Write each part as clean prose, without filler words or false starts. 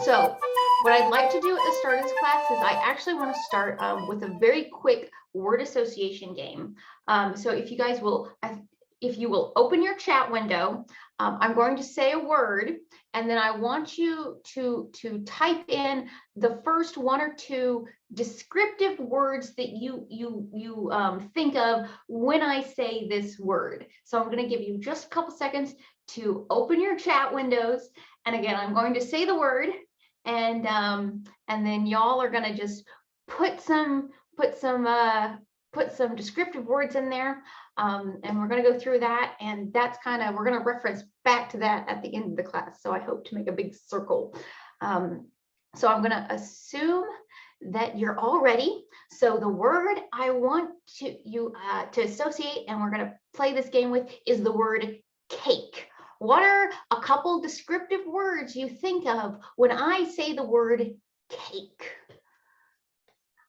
So what I'd like to do at the start of this class is I actually want to start with a very quick word association game. So if you guys will, if you will open your chat window, I'm going to say a word, and then I want you to type in the first one or two descriptive words that you think of when I say this word. So I'm going to give you just a couple seconds to open your chat windows, and again, I'm going to say the word, and then y'all are going to just put some descriptive words in there, and we're going to go through that, and that's kind of, we're going to reference back to that at the end of the class. So I hope to make a big circle. So I'm going to assume that you're all ready. So the word I want you to associate, and we're going to play this game with, is the word cake. What are a couple descriptive words you think of when I say the word cake?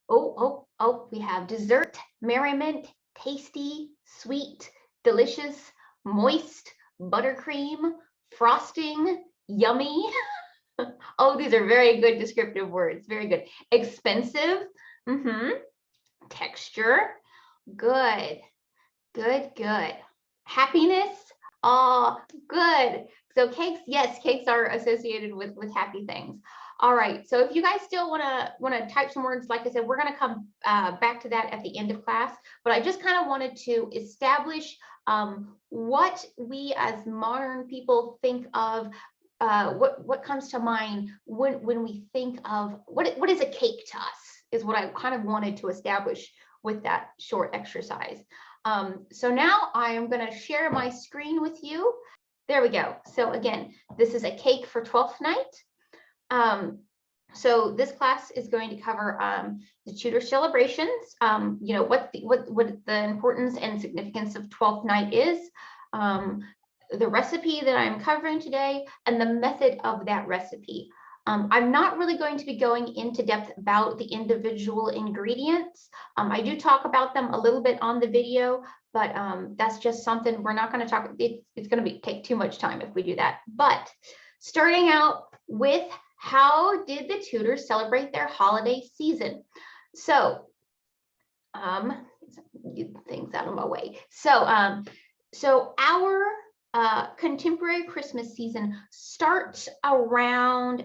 Oh, we have dessert, merriment, tasty, sweet, delicious, moist, buttercream, frosting, yummy. Oh, these are very good descriptive words. Very good. Expensive. Texture. Good. Happiness. Oh, good. So cakes, yes, cakes are associated with happy things. All right, so if you guys still want to type some words, like I said, we're going to come back to that at the end of class, but I just kind of wanted to establish what we as modern people think of, what comes to mind when we think of what is a cake to us, is what I kind of wanted to establish with that short exercise. So now I am going to share my screen with you. There we go. So again, this is a cake for Twelfth Night. So this class is going to cover the Tudor celebrations, you know, what the importance and significance of Twelfth Night is, the recipe that I'm covering today, and the method of that recipe. I'm not really going to be going into depth about the individual ingredients. I do talk about them a little bit on the video, but that's just something we're not going to talk. It's going to take too much time if we do that. But starting out with, how did the Tudors celebrate their holiday season? So, get things out of my way. So our contemporary Christmas season starts around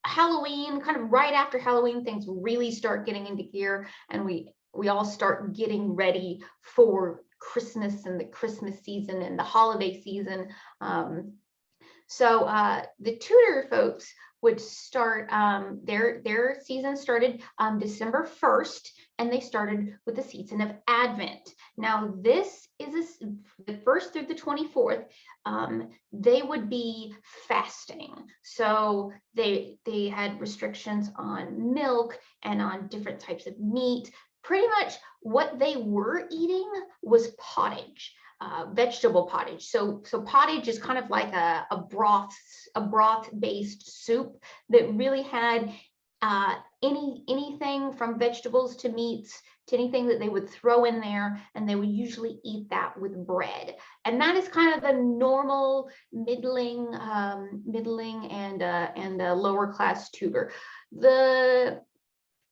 Halloween, kind of right after Halloween. Things really start getting into gear, and we all start getting ready for Christmas and the Christmas season and the holiday season. So the Tudor folks would start, their season started December 1st, and they started with the season of Advent. Now this is the 1st through the 24th. They would be fasting. So they had restrictions on milk and on different types of meat. Pretty much what they were eating was pottage. Vegetable pottage. So pottage is kind of like a broth-based soup that really had anything from vegetables to meats to anything that they would throw in there, and they would usually eat that with bread. And that is kind of the normal middling and lower class Tudor.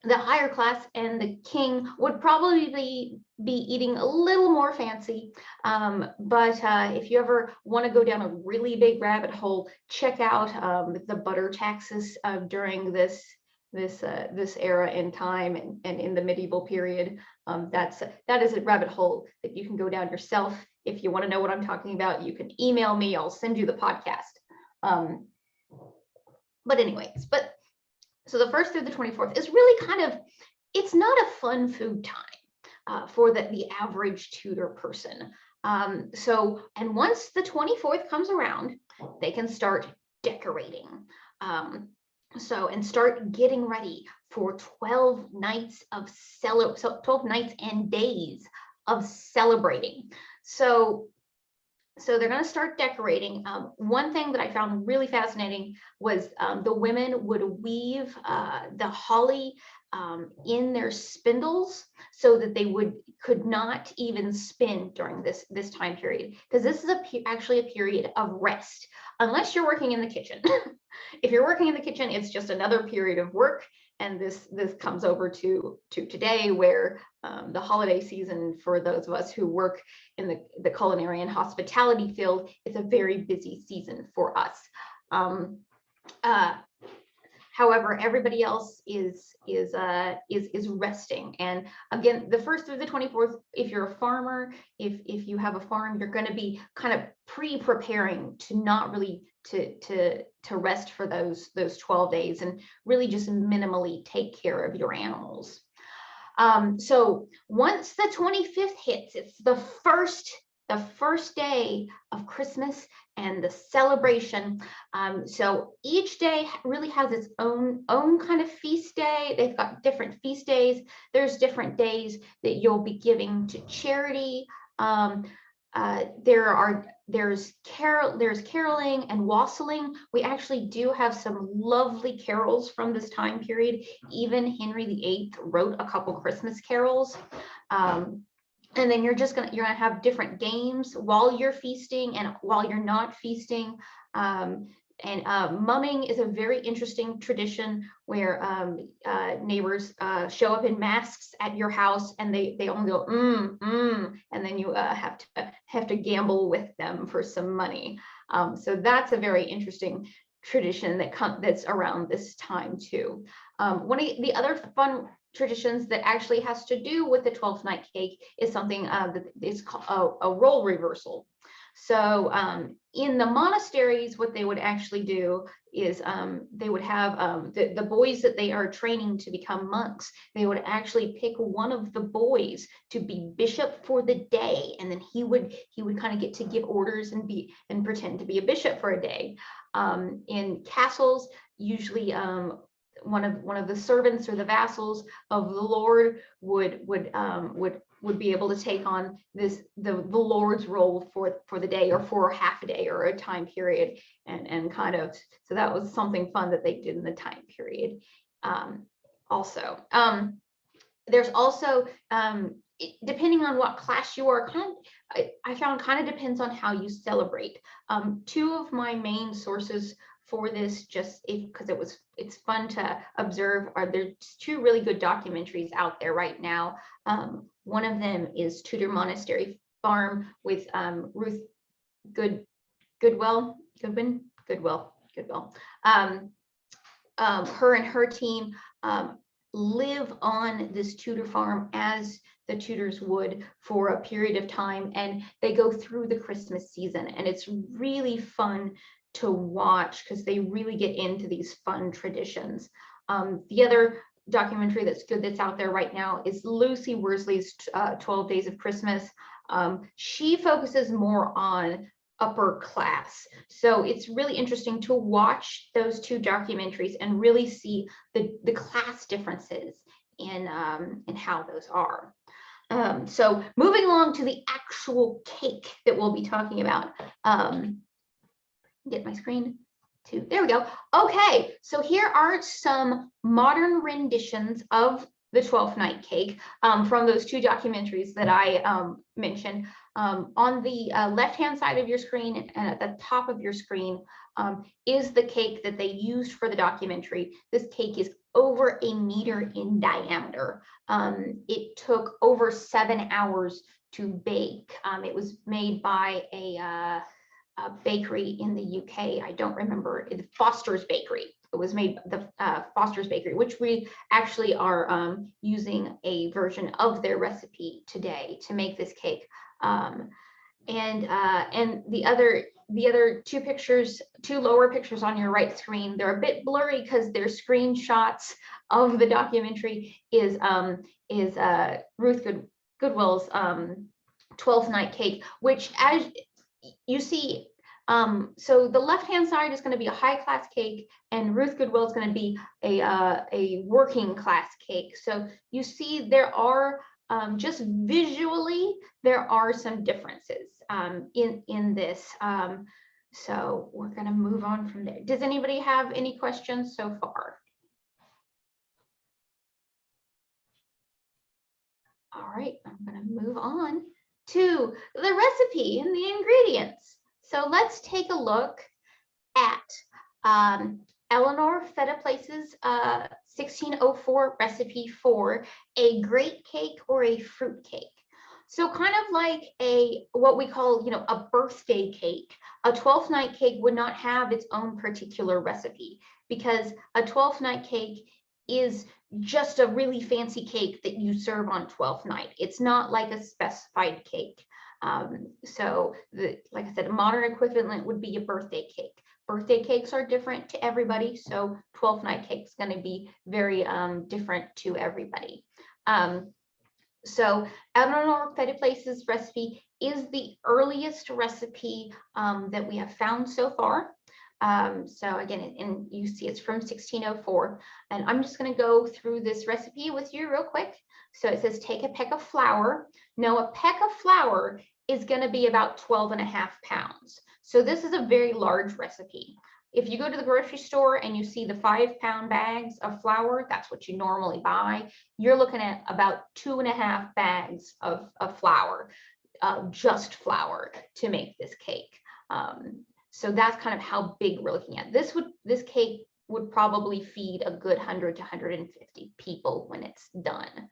The higher class and the king would probably be eating a little more fancy, but if you ever want to go down a really big rabbit hole, check out the butter taxes during this era in time and in the medieval period. That is a rabbit hole that you can go down yourself. If you want to know what I'm talking about, you can email me. I'll send you the podcast. But anyways, so the 1st through the 24th is really kind of, it's not a fun food time for the average Tudor person. And once the 24th comes around, they can start decorating. And start getting ready for 12 nights of 12 nights and days of celebrating. So they're going to start decorating. One thing that I found really fascinating was the women would weave the holly in their spindles so that they could not even spin during this time period, because this is actually a period of rest, unless you're working in the kitchen. If you're working in the kitchen, it's just another period of work. And this comes over to today, where the holiday season, for those of us who work in the culinary and hospitality field, it's a very busy season for us. However, everybody else is resting. And again, the 1st through the 24th, if you're a farmer, if you have a farm, you're going to be kind of pre-preparing to not really to rest for those 12 days, and really just minimally take care of your animals. So once the 25th hits, it's the first day of Christmas and the celebration. So each day really has its own kind of feast day. They've got different feast days. There's different days that you'll be giving to charity. There's caroling and wassailing. We actually do have some lovely carols from this time period. Even Henry VIII wrote a couple Christmas carols. And then you're gonna have different games while you're feasting and while you're not feasting. Mumming is a very interesting tradition where neighbors show up in masks at your house, and they only go and then you have to gamble with them for some money. So that's a very interesting tradition that's around this time too. One of the other fun traditions that actually has to do with the 12th night cake is something that is called a role reversal. So in the monasteries, what they would actually do is they would have the boys that they are training to become monks. They would actually pick one of the boys to be bishop for the day, and then he would kind of get to give orders and pretend to be a bishop for a day. In castles, usually one of the servants or the vassals of the Lord would be able to take on the Lord's role for the day, or for half a day or a time period, and kind of, so that was something fun that they did in the time period. Also, there's also depending on what class you are, I found kind of depends on how you celebrate. Two of my main sources for this, just because it's fun to observe, there's two really good documentaries out there right now. One of them is Tudor Monastery Farm with Ruth Goodwill. Her and her team live on this Tudor farm as the Tudors would for a period of time, and they go through the Christmas season, and it's really fun to watch because they really get into these fun traditions. The other documentary that's good that's out there right now is Lucy Worsley's 12 Days of Christmas. She focuses more on upper class, so it's really interesting to watch those two documentaries and really see the class differences in how those are. So moving along to the actual cake that we'll be talking about. Get my screen to, there we go. Okay, so here are some modern renditions of the 12th night cake from those two documentaries that I mentioned. On the left-hand side of your screen and at the top of your screen is the cake that they used for the documentary. This cake is over 1 meter in diameter. It took over 7 hours to bake. It was made by a bakery in the UK. I don't remember, Foster's Bakery. It was made the Foster's Bakery, which we actually are using a version of their recipe today to make this cake. And the other two pictures, two lower pictures on your right screen, they're a bit blurry because they're screenshots of the documentary. Is Ruth Goodwill's 12th night cake, which, as you see, so the left-hand side is going to be a high-class cake, and Ruth Goodwill is going to be a working-class cake. So you see there are, just visually, there are some differences in this. So we're going to move on from there. Does anybody have any questions so far? All right, I'm going to move on to the recipe and the ingredients. So let's take a look at Eleanor Fetaplace's 1604 recipe for a great cake or a fruit cake. So kind of like what we call, a birthday cake. A 12th night cake would not have its own particular recipe because a 12th night cake is just a really fancy cake that you serve on 12th night. It's not like a specified cake. Like I said, a modern equivalent would be a birthday cake. Birthday cakes are different to everybody, so 12th night cake is going to be very different to everybody. So Eleanor Fetaplace's recipe is the earliest recipe that we have found so far. So again, and you see it's from 1604. And I'm just going to go through this recipe with you real quick. So it says take a peck of flour. Now a peck of flour is going to be about 12.5 pounds. So this is a very large recipe. If you go to the grocery store and you see the 5-pound bags of flour, that's what you normally buy. You're looking at about 2.5 bags of flour, just flour, to make this cake. So that's kind of how big we're looking at. This cake would probably feed a good 100 to 150 people when it's done.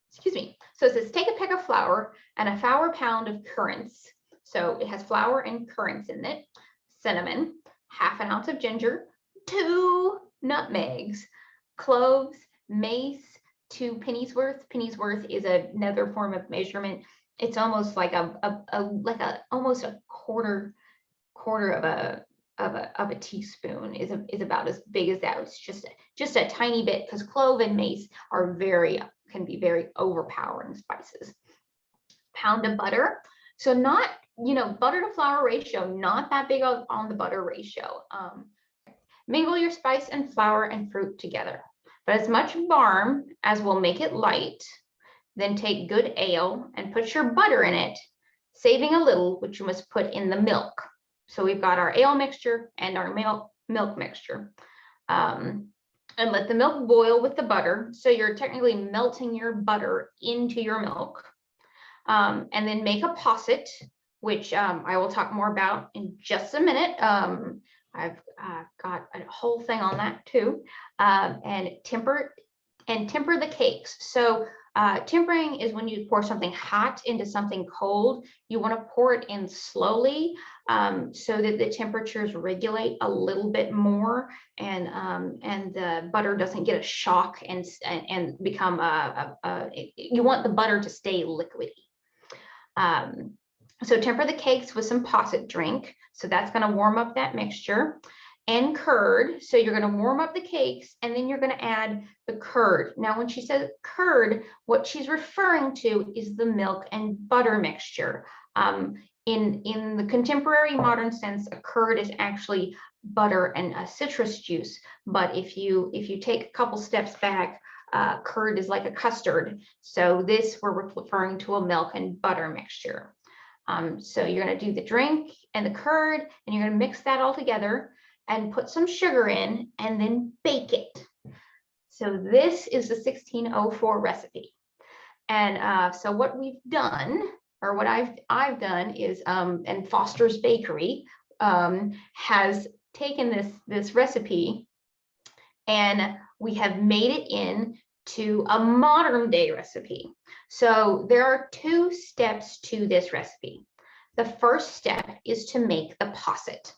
Excuse me. So it says take a peck of flour and a flour pound of currants. So it has flour and currants in it. Cinnamon, 1/2 ounce of ginger, 2 nutmegs, cloves, mace, 2 pennies worth. Pennies worth is another form of measurement. It's almost like almost a quarter of a teaspoon is about as big as that. It's just a tiny bit, because clove and mace can be very overpowering spices. Pound of butter. So not, butter to flour ratio, not that big on the butter ratio. Mingle your spice and flour and fruit together, but as much barm as will make it light. Then take good ale and put your butter in it, saving a little, which you must put in the milk. So we've got our ale mixture and our milk mixture. And let the milk boil with the butter. So you're technically melting your butter into your milk. And then make a posset, which I will talk more about in just a minute. I've got a whole thing on that too. And temper the cakes. So tempering is when you pour something hot into something cold. You want to pour it in slowly so that the temperatures regulate a little bit more, and the butter doesn't get a shock and become you want the butter to stay liquidy. So temper the cakes with some posset drink. So that's going to warm up that mixture. And curd. So you're going to warm up the cakes and then you're going to add the curd. Now, when she says curd, what she's referring to is the milk and butter mixture. In the contemporary modern sense, a curd is actually butter and a citrus juice. But if you take a couple steps back, curd is like a custard. So this, we're referring to a milk and butter mixture. So you're going to do the drink and the curd, and you're going to mix that all together and put some sugar in and then bake it. So this is the 1604 recipe. And so what we've done, or what I've done is, and Foster's Bakery has taken this recipe and we have made it into a modern day recipe. So there are 2 steps to this recipe. The first step is to make the posset.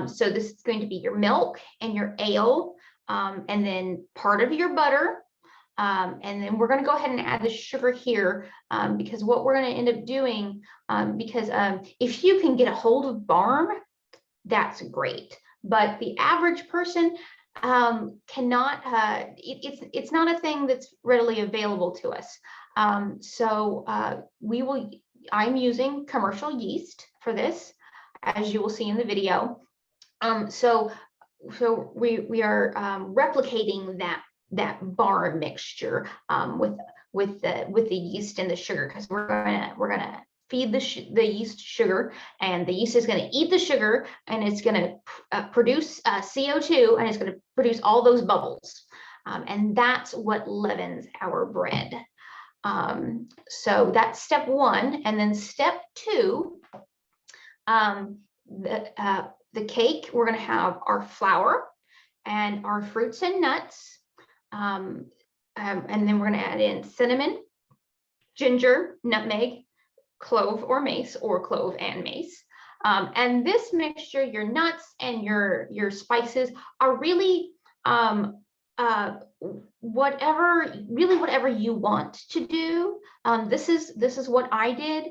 So this is going to be your milk and your ale, and then part of your butter. And then we're going to go ahead and add the sugar here, because what we're going to end up doing, because if you can get a hold of barm, that's great. But the average person cannot, it's not a thing that's readily available to us. I'm using commercial yeast for this, as you will see in the video. So we are replicating that barm mixture with the yeast and the sugar, because we're gonna feed the yeast sugar, and the yeast is going to eat the sugar, and it's going to produce CO2, and it's going to produce all those bubbles, and that's what leavens our bread. So that's step one. And then step two, the cake, we're going to have our flour and our fruits and nuts. And then we're going to add in cinnamon, ginger, nutmeg, clove or mace, or clove and mace. And this mixture, your nuts and your spices are really whatever you want to do. This is what I did.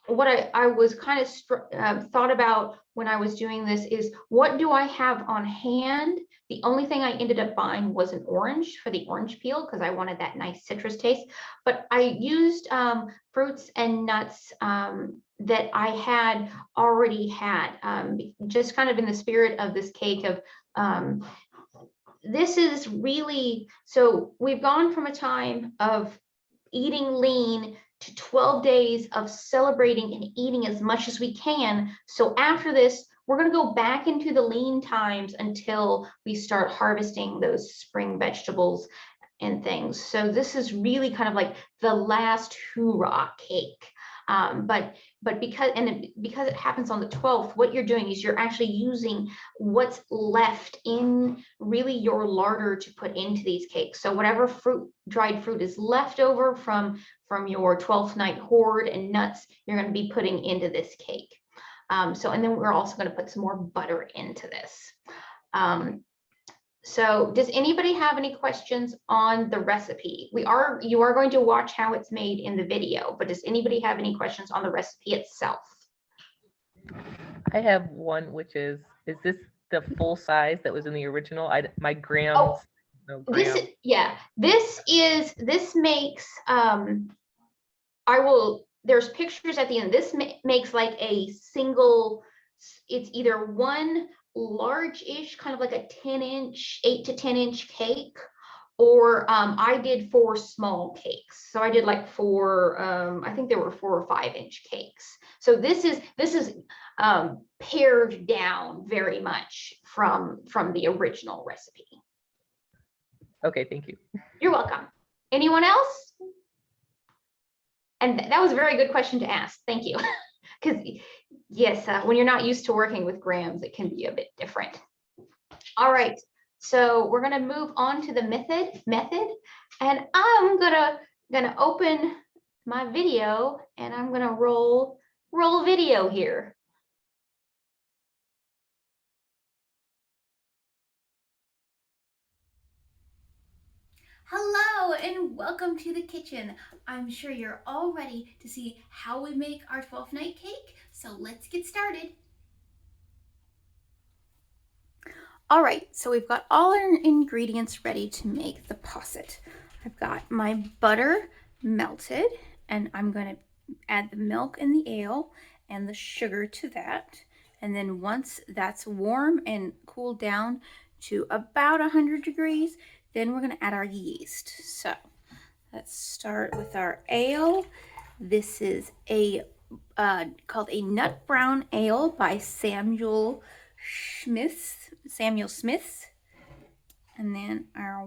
What I was kind of thought about when I was doing this is, what do I have on hand? The only thing I ended up buying was an orange for the orange peel, because I wanted that nice citrus taste. But I used fruits and nuts that I had already had, just kind of in the spirit of this cake of, this is really, so we've gone from a time of eating lean to 12 days of celebrating and eating as much as we can. So after this, we're going to go back into the lean times until we start harvesting those spring vegetables and things. So this is really kind of like the last hoorah cake. But because it happens on the 12th, what you're doing is you're actually using what's left in really your larder to put into these cakes. So whatever dried fruit is left over from your 12th night hoard and nuts, you're going to be putting into this cake. And then we're also going to put some more butter into this. So does anybody have any questions on the recipe? You are going to watch how it's made in the video, but does anybody have any questions on the recipe itself? I have one, which is this the full size that was in the original? My grams. Oh, no grams. This makes, there's pictures at the end. This makes like a single, it's either one large-ish, kind of like a 10-inch, 8 to 10-inch cake, or I did 4 small cakes. So I did like 4, I think there were 4 or 5-inch cakes. So this is pared down very much from the original recipe. Okay, thank you. You're welcome. Anyone else? And that was a very good question to ask. Thank you. Because yes, when you're not used to working with grams, it can be a bit different. All right, so we're going to move on to the method, and I'm gonna open my video, and I'm gonna roll video here. Hello and welcome to the kitchen. I'm sure you're all ready to see how we make our 12th night cake, so let's get started. All right, so we've got all our ingredients ready to make the posset. I've got my butter melted, and I'm going to add the milk and the ale and the sugar to that. And then once that's warm and cooled down to about 100 degrees, then we're going to add our yeast. So let's start with our ale. This is called a nut brown ale by Samuel Smith. And then our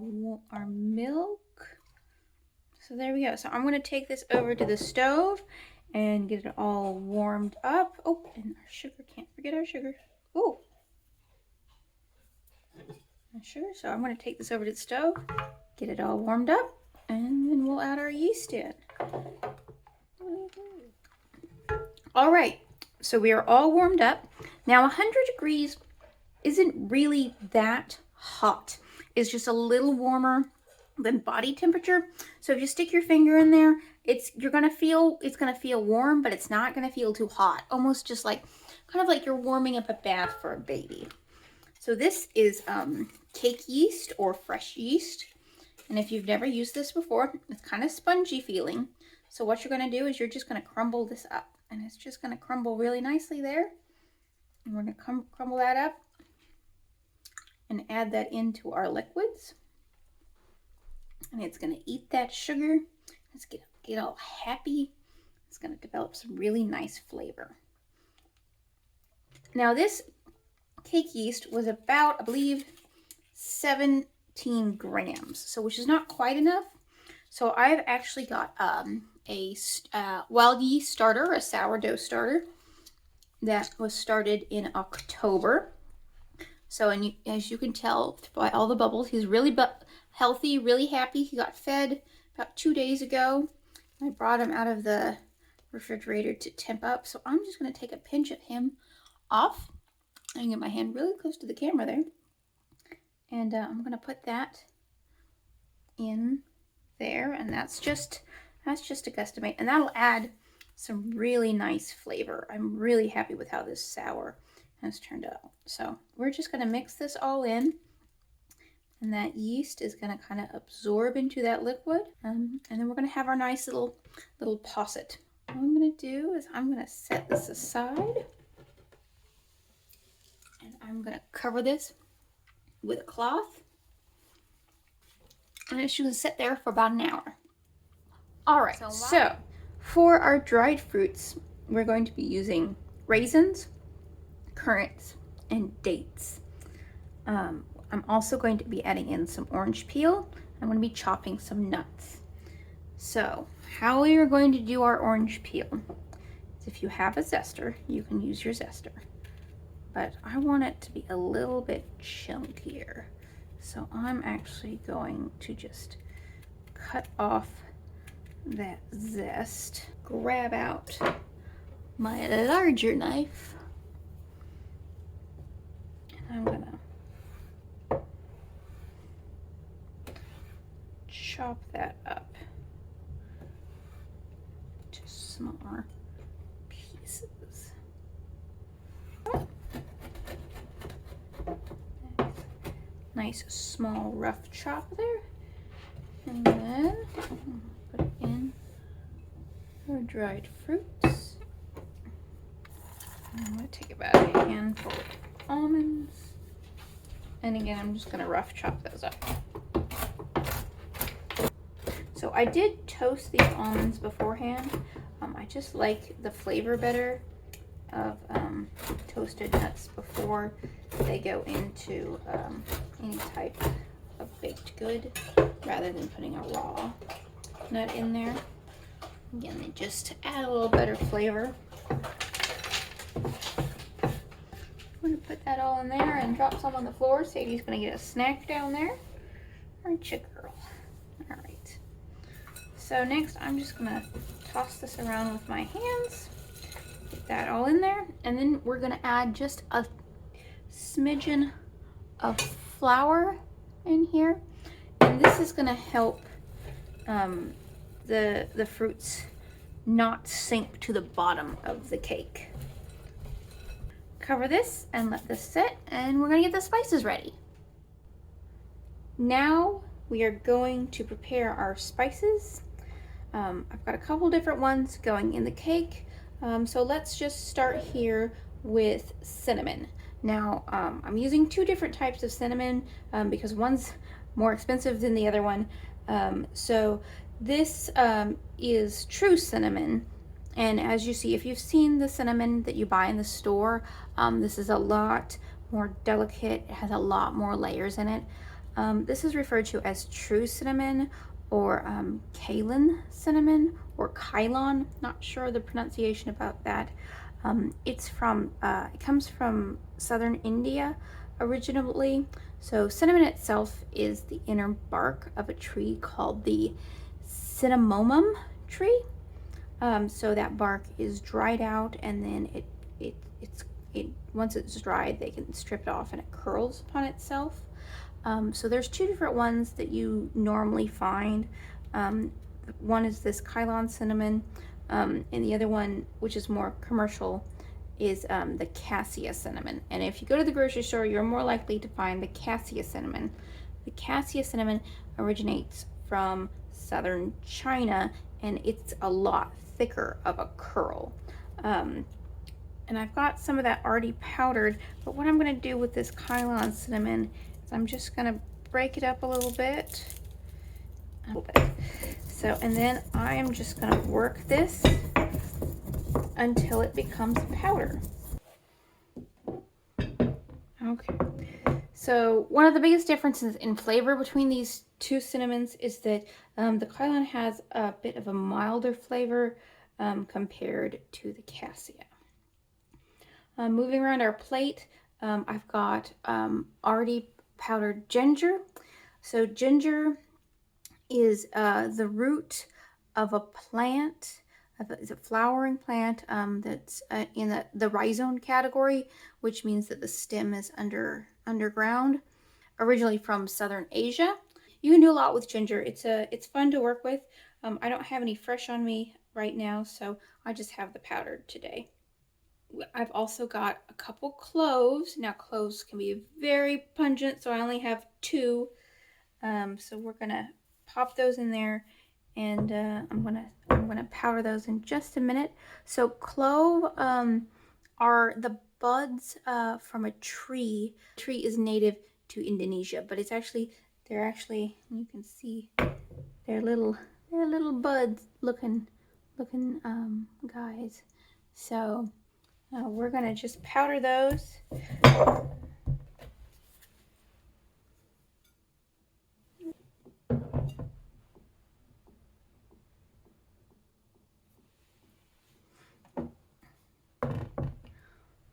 milk. So there we go. So I'm going to take this over to the stove and get it all warmed up. Oh, and our sugar. Can't forget our sugar. Oh. Sugar. So I'm going to take this over to the stove, get it all warmed up, and then we'll add our yeast in. All right, so we are all warmed up. Now 100 degrees isn't really that hot. It's just a little warmer than body temperature. So if you stick your finger in there, it's gonna feel warm, but it's not gonna feel too hot. Almost just like kind of like you're warming up a bath for a baby. So this is cake yeast or fresh yeast. And if you've never used this before, it's kind of spongy feeling. So what you're going to do is you're just going to crumble this up. And it's just going to crumble really nicely there. And we're going to crumble that up and add that into our liquids. And it's going to eat that sugar. It's going to get all happy. It's going to develop some really nice flavor. Now this cake yeast was about, I believe, 17 grams, so which is not quite enough. So I've actually got a wild yeast starter, a sourdough starter that was started in October. So, and as you can tell by all the bubbles, he's really healthy, really happy. He got fed about 2 days ago. I brought him out of the refrigerator to temp up. So I'm just going to take a pinch of him off. I can get my hand really close to the camera there. And I'm going to put that in there. And that's just a gustamate. And that'll add some really nice flavor. I'm really happy with how this sour has turned out. So we're just going to mix this all in, and that yeast is going to kind of absorb into that liquid, and then we're going to have our nice little posset. What I'm going to do is I'm going to set this aside, and I'm going to cover this with a cloth, and it's going to sit there for about an hour. All right, so for our dried fruits, we're going to be using raisins, currants, and dates. I'm also going to be adding in some orange peel. I'm going to be chopping some nuts. So how we are going to do our orange peel is, if you have a zester, you can use your zester. But I want it to be a little bit chunkier. So I'm actually going to just cut off that zest, grab out my larger knife, I'm gonna chop that up to smaller pieces. Nice small rough chop there. And then put it in our dried fruits. I'm gonna take about a handful of almonds, and again I'm just going to rough chop those up. So I did toast these almonds beforehand. I just like the flavor better of toasted nuts before they go into any type of baked good, rather than putting a raw nut in there. Again, they just add a little better flavor. I'm going to put that all in there and drop some on the floor. Sadie's going to get a snack down there. Aren't you, girl? All right. So next, I'm just going to toss this around with my hands. Get that all in there. And then we're going to add just a smidgen of flour in here. And this is going to help the fruits not sink to the bottom of the cake. Cover this and let this sit, and we're going to get the spices ready. Now we are going to prepare our spices. I've got a couple different ones going in the cake, so let's just start here with cinnamon. Now I'm using 2 different types of cinnamon because one's more expensive than the other one. So this is true cinnamon. And as you see, if you've seen the cinnamon that you buy in the store, this is a lot more delicate. It has a lot more layers in it. This is referred to as true cinnamon, or Kailan cinnamon, or Kailan. Not sure the pronunciation about that. It comes from southern India originally. So cinnamon itself is the inner bark of a tree called the cinnamomum tree. So that bark is dried out, and then once it's dried, they can strip it off and it curls upon itself. So there's 2 different ones that you normally find. One is this Kailan cinnamon, and the other one, which is more commercial, is the cassia cinnamon. And if you go to the grocery store, you're more likely to find the cassia cinnamon. The cassia cinnamon originates from southern China, and it's a lot thicker of a curl. And I've got some of that already powdered, but what I'm going to do with this Kailan cinnamon is I'm just going to break it up a little bit. So, and then I am just going to work this until it becomes powder. Okay, So one of the biggest differences in flavor between these two cinnamons is that the Kylan has a bit of a milder flavor compared to the cassia. Moving around our plate, I've got already powdered ginger. So ginger is the root of a plant. It's a flowering plant that's in the rhizome category, which means that the stem is underground. Originally from Southern Asia. You can do a lot with ginger. It's fun to work with. I don't have any fresh on me right now, so I just have the powdered today. I've also got a couple cloves. Now cloves can be very pungent, so I only have 2. So we're gonna pop those in there, and I'm gonna powder those in just a minute. So clove are the buds from a tree. The tree is native to Indonesia, but they're actually you can see they're little buds looking guys. So we're gonna just powder those.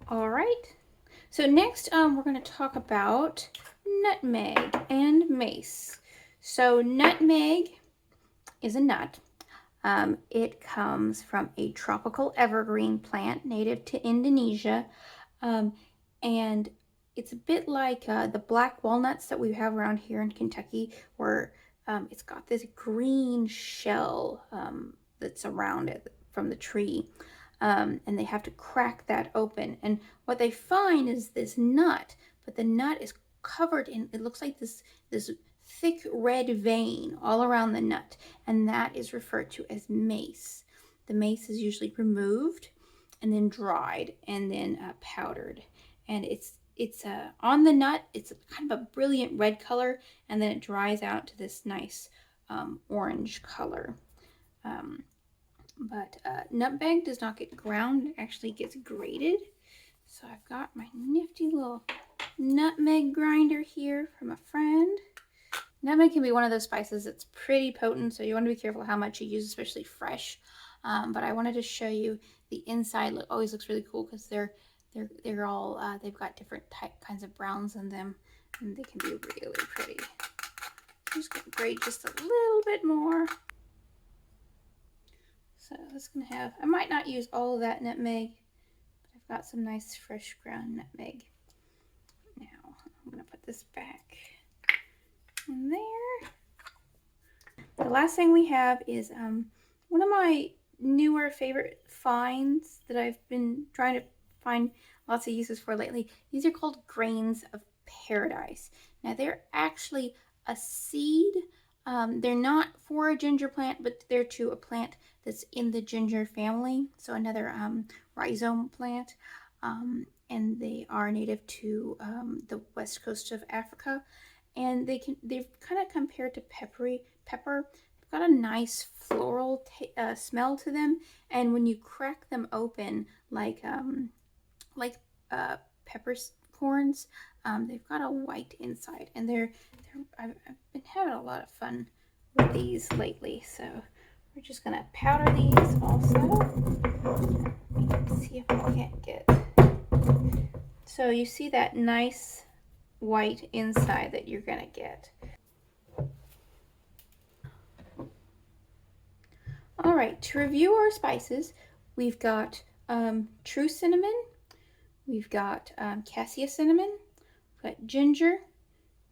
All right. So next, we're going to talk about nutmeg and mace. So nutmeg is a nut. It comes from a tropical evergreen plant native to Indonesia, and it's a bit like the black walnuts that we have around here in Kentucky, where it's got this green shell that's around it from the tree. And they have to crack that open. And what they find is this nut, but the nut is covered in, it looks like this thick red vein all around the nut. And that is referred to as mace. The mace is usually removed and then dried and then powdered. And it's on the nut, it's kind of a brilliant red color, and then it dries out to this nice orange color. But nutmeg does not get ground, it actually gets grated. So I've got my nifty little nutmeg grinder here from a friend. Nutmeg can be one of those spices that's pretty potent, so you want to be careful how much you use, especially fresh. But I wanted to show you the inside. Always looks really cool because they're all they've got different kinds of browns in them, and they can be really pretty. I'm just gonna grate just a little bit more. So it's gonna have, I might not use all of that nutmeg, but I've got some nice fresh ground nutmeg. Now I'm gonna put this back in there. The last thing we have is one of my newer favorite finds that I've been trying to find lots of uses for lately. These are called grains of paradise. Now they're actually a seed. They're not for a ginger plant, but they're to a plant that's in the ginger family, so another rhizome plant, and they are native to the west coast of Africa, and they've kind of compared to pepper. They've got a nice floral smell to them, and when you crack them open like peppercorns, they've got a white inside, and I've been having a lot of fun with these lately, so we're just gonna powder these also. Let's see if I can't get. So you see that nice white inside that you're gonna get. All right, to review our spices, we've got true cinnamon, we've got cassia cinnamon, we've got ginger,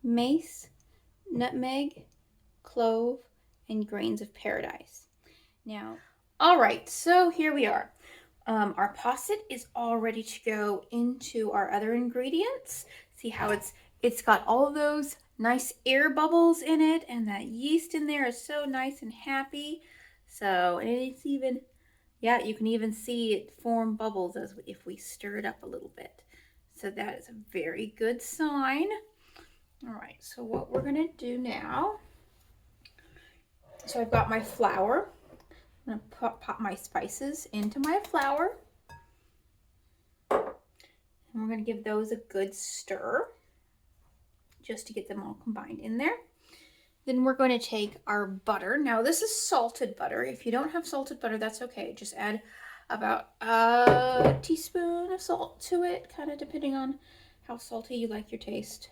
mace, nutmeg, clove, and grains of paradise. Now, all right, so here we are. Our posset is all ready to go into our other ingredients. See how it's got all of those nice air bubbles in it, and that yeast in there is so nice and happy. So, and it's even, yeah, you can even see it form bubbles as if we stir it up a little bit. So that is a very good sign. All right, so what we're gonna do now, so I've got my flour. I'm gonna pop my spices into my flour. And we're gonna give those a good stir. just to get them all combined in there. Then we're going to take our butter. Now this is salted butter. If you don't have salted butter, that's okay. Just add about a teaspoon of salt to it, kind of depending on how salty you like your taste.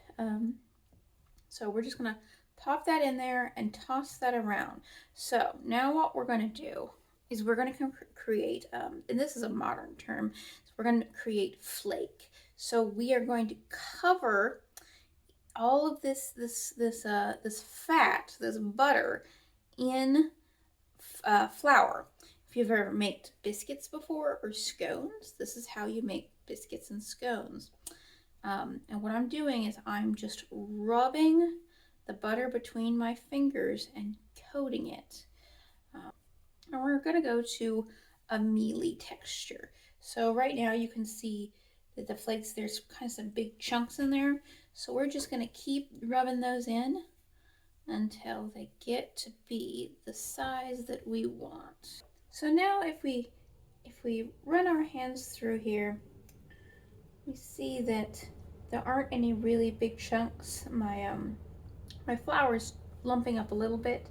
So we're just gonna pop that in there and toss that around. So now what we're gonna do is we're gonna create, and this is a modern term, so we're gonna create flake. So we are going to cover all of this fat, this butter, in flour. If you've ever made biscuits before or scones, this is how you make biscuits and scones. And what I'm doing is I'm just rubbing the butter between my fingers and coating it. And we're going to go to a mealy texture. So right now you can see that the flakes, there's kind of some big chunks in there. So we're just going to keep rubbing those in until they get to be the size that we want. So now if we run our hands through here, we see that there aren't any really big chunks. My flour's lumping up a little bit,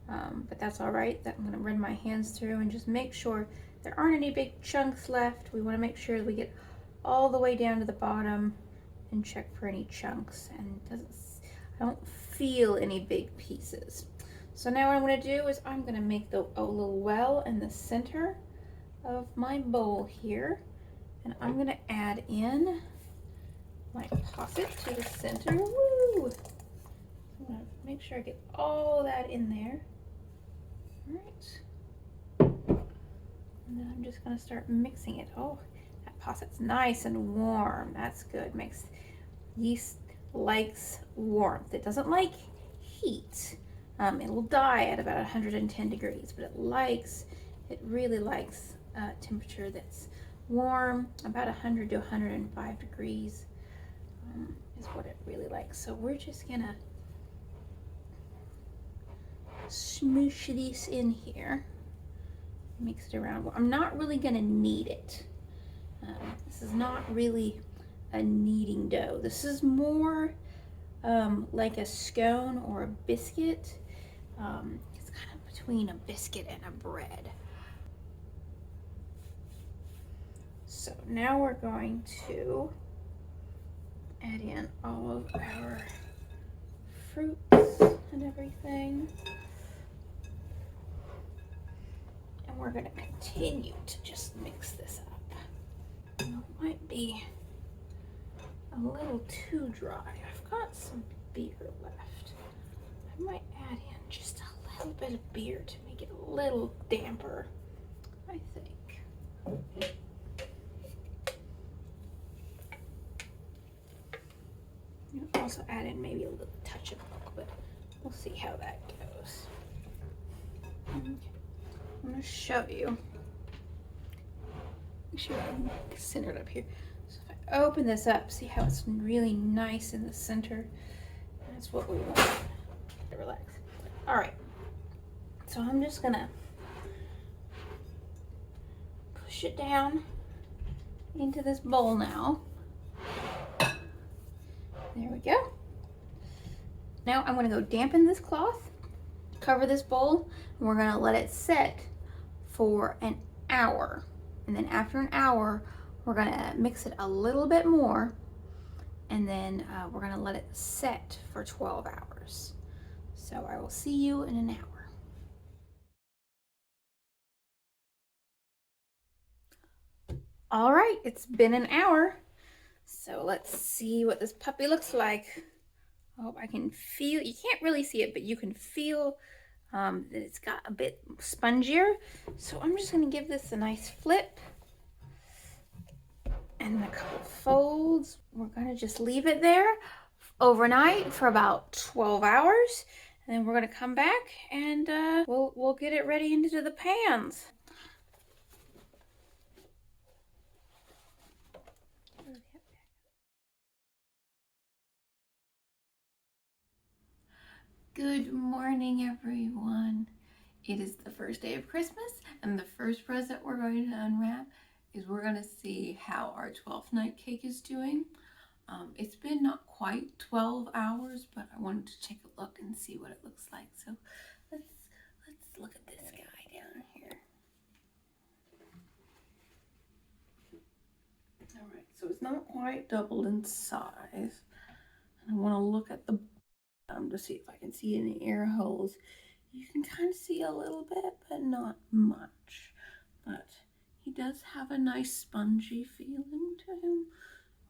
but that's all right. I'm going to run my hands through and just make sure there aren't any big chunks left. We want to make sure that we get all the way down to the bottom and check for any chunks. And I don't feel any big pieces. So now what I'm going to do is I'm going to make a little well in the center of my bowl here, and I'm going to add in my posset to the center. Woo! I'm going to make sure I get all that in there. All right. And then I'm just going to start mixing it. Oh, that posset's nice and warm. That's good. Yeast likes warmth. It doesn't like heat. It will die at about 110 degrees, but it really likes temperature that's warm, about 100 to 105 degrees is what it really likes. So we're just gonna smoosh this in here, mix it around. I'm not really gonna knead it. This is not really a kneading dough. This is more like a scone or a biscuit. It's kind of between a biscuit and a bread. So now we're going to add in all of our fruits and everything. And we're going to continue to just mix this up. It might be a little too dry. I've got some beer left. I might add in just a little bit of beer to make it a little damper, I think. I'll also add in maybe a little touch of milk, but we'll see how that goes. Okay. I'm going to show you. Make sure I'm centered up here. So if I open this up, see how it's really nice in the center? That's what we want. Relax. All right. So I'm just going to push it down into this bowl now. There we go. Now I'm going to go dampen this cloth, cover this bowl, and we're going to let it set for an hour. And then after an hour, we're going to mix it a little bit more, and then we're going to let it set for 12 hours. So I will see you in an hour. All right, it's been an hour. So let's see what this puppy looks like. I hope I can feel, you can't really see it, but you can feel that it's got a bit spongier. So I'm just gonna give this a nice flip and a couple folds. We're gonna just leave it there overnight for about 12 hours. And then we're gonna come back and we'll get it ready into the pans. Good morning, everyone. It is the first day of Christmas, and the first present we're going to unwrap is we're going to see how our 12th night cake is doing. It's been not quite 12 hours, but I wanted to take a look and see what it looks like. So let's look at this guy down here. All right, so it's not quite doubled in size. And I want to look at the bottom to see if I can see any air holes. You can kind of see a little bit, but not much. But he does have a nice spongy feeling to him.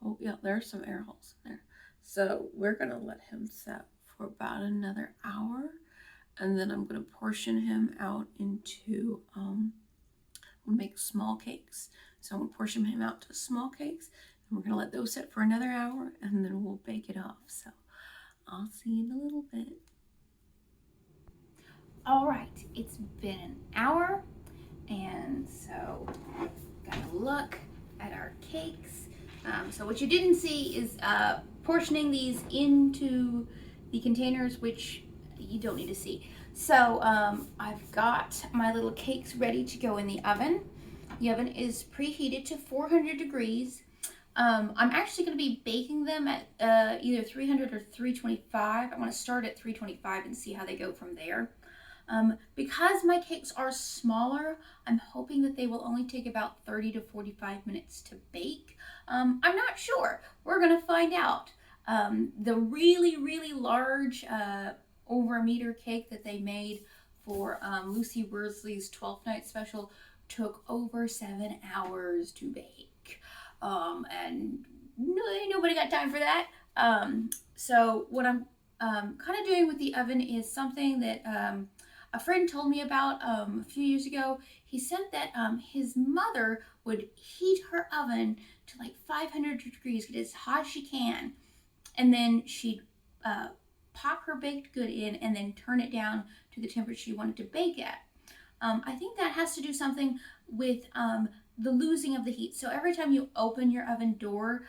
Oh yeah, there's some air holes in there. So we're gonna let him set for about another hour, and then I'm gonna portion him out into, we'll make small cakes. So I'm gonna portion him out to small cakes, and we're gonna let those set for another hour, and then we'll bake it off. So I'll see you in a little bit. All right, it's been an hour, and so gotta look at our cakes. So what you didn't see is portioning these into the containers, which you don't need to see. So I've got my little cakes ready to go in the oven. The oven is preheated to 400 degrees. I'm actually going to be baking them at either 300 or 325. I want to start at 325 and see how they go from there. Because my cakes are smaller, I'm hoping that they will only take about 30 to 45 minutes to bake. I'm not sure. We're going to find out. The really large over a meter cake that they made for Lucy Worsley's 12th Night special took over 7 hours to bake. And nobody got time for that. So what I'm kind of doing with the oven is something that a friend told me about a few years ago. He said that his mother would heat her oven to like 500 degrees, get as hot as she can, and then she'd pop her baked good in and then turn it down to the temperature she wanted to bake at. I think that has to do something with the losing of the heat. So every time you open your oven door,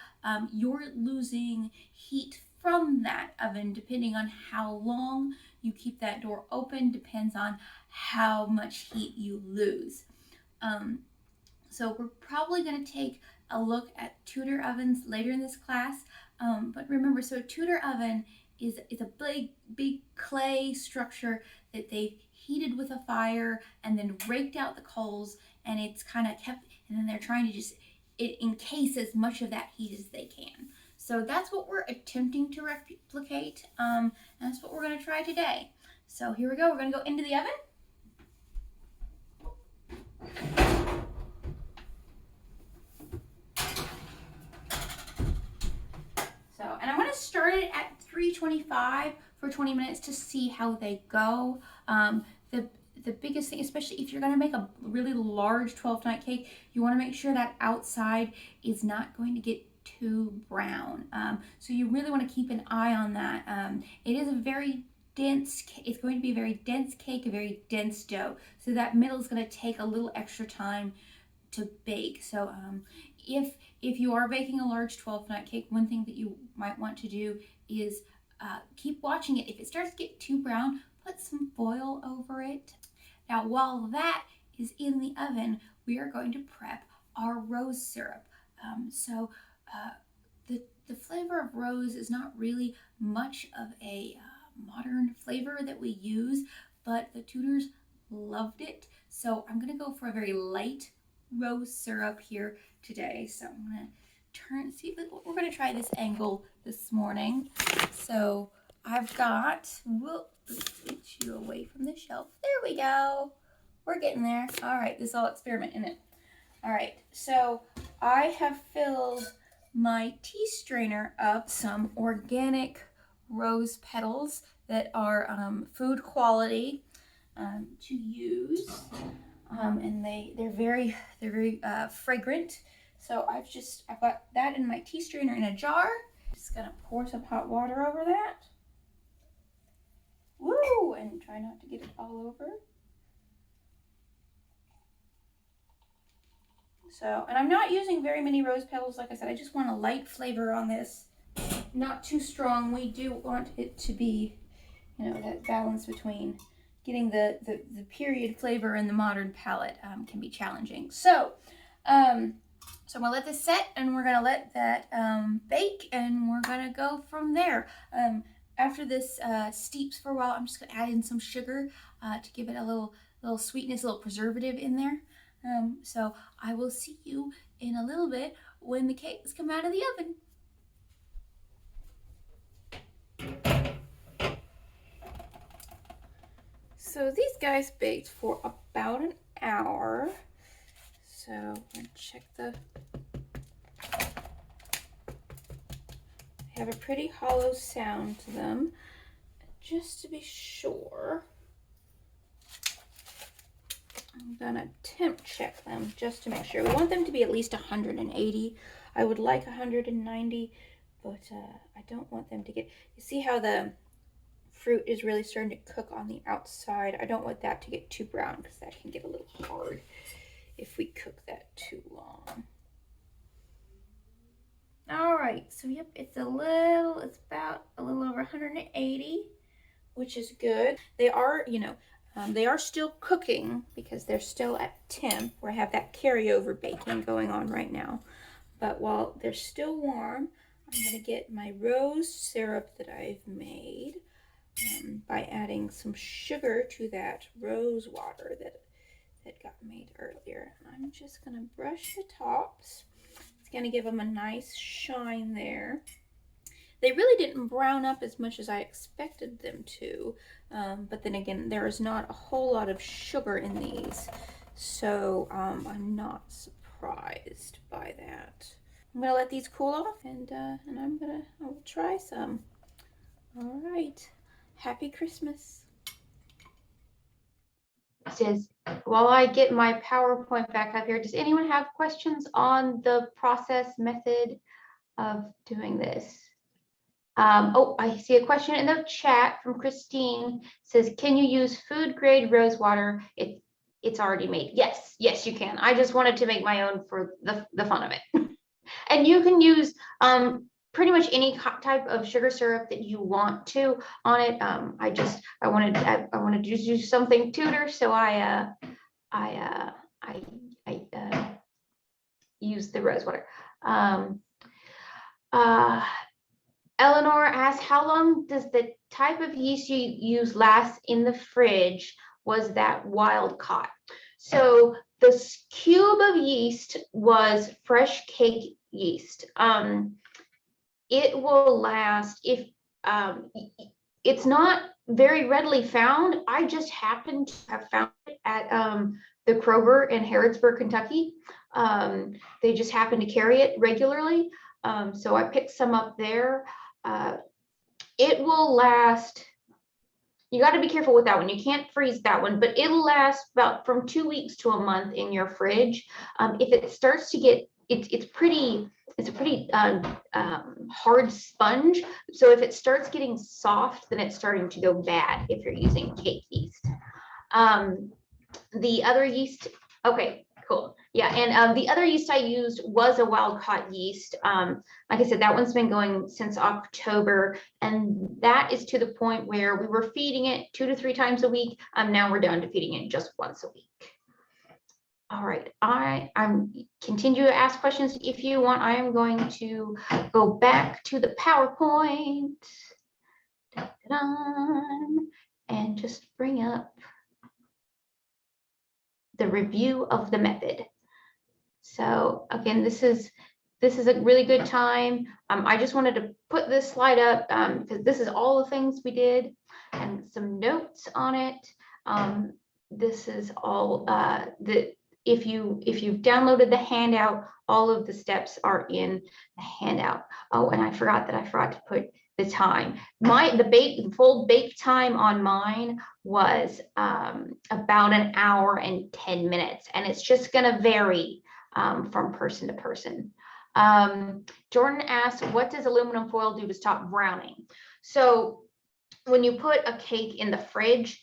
you're losing heat from that oven. Depending on how long you keep that door open depends on how much heat you lose. So we're probably going to take a look at Tudor ovens later in this class. But remember, so a Tudor oven is a big clay structure that they've heated with a fire and then raked out the coals, and it's kind of kept, and then they're trying to just encase as much of that heat as they can. So that's what we're attempting to replicate, and that's what we're going to try today. So here we go. We're going to go into the oven. And I'm going to start it at 325 for 20 minutes to see how they go. The biggest thing, especially if you're going to make a really large 12th night cake, you want to make sure that outside is not going to get too brown. So you really want to keep an eye on that. It is a very dense, it's going to be a very dense cake, a very dense dough. So that middle is going to take a little extra time to bake. So if you are baking a large 12th night cake, one thing that you might want to do is keep watching it. If it starts to get too brown, put some foil over it. Now, while that is in the oven, we are going to prep our rose syrup. The flavor of rose is not really much of a modern flavor that we use, but the Tudors loved it. So I'm going to go for a very light rose syrup here today. So I'm going to we're going to try this angle this morning. So I've got, let's switch you away from the shelf. There we go. We're getting there. All right, this is all experiment, isn't it? All right, so I have filled my tea strainer up some organic rose petals that are food quality to use. And they're very fragrant. So I've got that in my tea strainer in a jar. Just gonna pour some hot water over that. Woo! And try not to get it all over. So, and I'm not using very many rose petals. Like I said, I just want a light flavor on this. Not too strong. We do want it to be, that balance between getting the period flavor and the modern palette can be challenging. So, So I'm gonna let this set, and we're gonna let that bake, and we're gonna go from there. After this steeps for a while, I'm just gonna add in some sugar to give it a little sweetness, a little preservative in there. So I will see you in a little bit when the cakes come out of the oven. So these guys baked for about an hour. So I'm gonna check the, they have a pretty hollow sound to them. Just to be sure, I'm gonna temp check them just to make sure. We want them to be at least 180. I would like 190, but I don't want them to get, you see how the fruit is really starting to cook on the outside. I don't want that to get too brown because that can get a little hard if we cook that too long. All right, so yep, it's about a little over 180, which is good. They are, they are still cooking because they're still at temp, where I have that carryover baking going on right now. But while they're still warm, I'm gonna get my rose syrup that I've made by adding some sugar to that rose water that got made earlier. I'm just gonna brush the tops. It's gonna give them a nice shine there. They really didn't brown up as much as I expected them to, but then again, there is not a whole lot of sugar in these, so I'm not surprised by that. I'm gonna let these cool off, and I will try some. All right, happy Christmas. Says, while I get my PowerPoint back up here, does anyone have questions on the process method of doing this? Oh, I see a question in the chat from Christine. It says, can you use food grade rose water? It's already made. Yes, you can. I just wanted to make my own for the fun of it. And you can use pretty much any type of sugar syrup that you want to on it. I wanted to do something Tudor, so I used the rose water. Eleanor asks, how long does the type of yeast you use last in the fridge? Was that wild caught? So this cube of yeast was fresh cake yeast. It will last if it's not very readily found. I just happened to have found it at the Kroger in Harrodsburg, Kentucky. They just happen to carry it regularly. So I picked some up there. It will last, you got to be careful with that one. You can't freeze that one, but it'll last about from 2 weeks to a month in your fridge. If it starts to get, it's a pretty hard sponge. So if it starts getting soft, then it's starting to go bad if you're using cake yeast. The other yeast, okay, cool. Yeah, and the other yeast I used was a wild caught yeast. Like I said, that one's been going since October, and that is to the point where we were feeding it 2 to 3 times a week. Now we're down to feeding it just once a week. All right, I'm continue to ask questions if you want. I am going to go back to the PowerPoint and just bring up the review of the method. So again, this is a really good time. I just wanted to put this slide up because this is all the things we did and some notes on it. This is all if you've downloaded the handout, all of the steps are in the handout. Oh, and I forgot to put the time. The full bake time on mine was about an hour and 10 minutes, and it's just gonna vary from person to person. Jordan asked, what does aluminum foil do to stop browning? So when you put a cake in the fridge,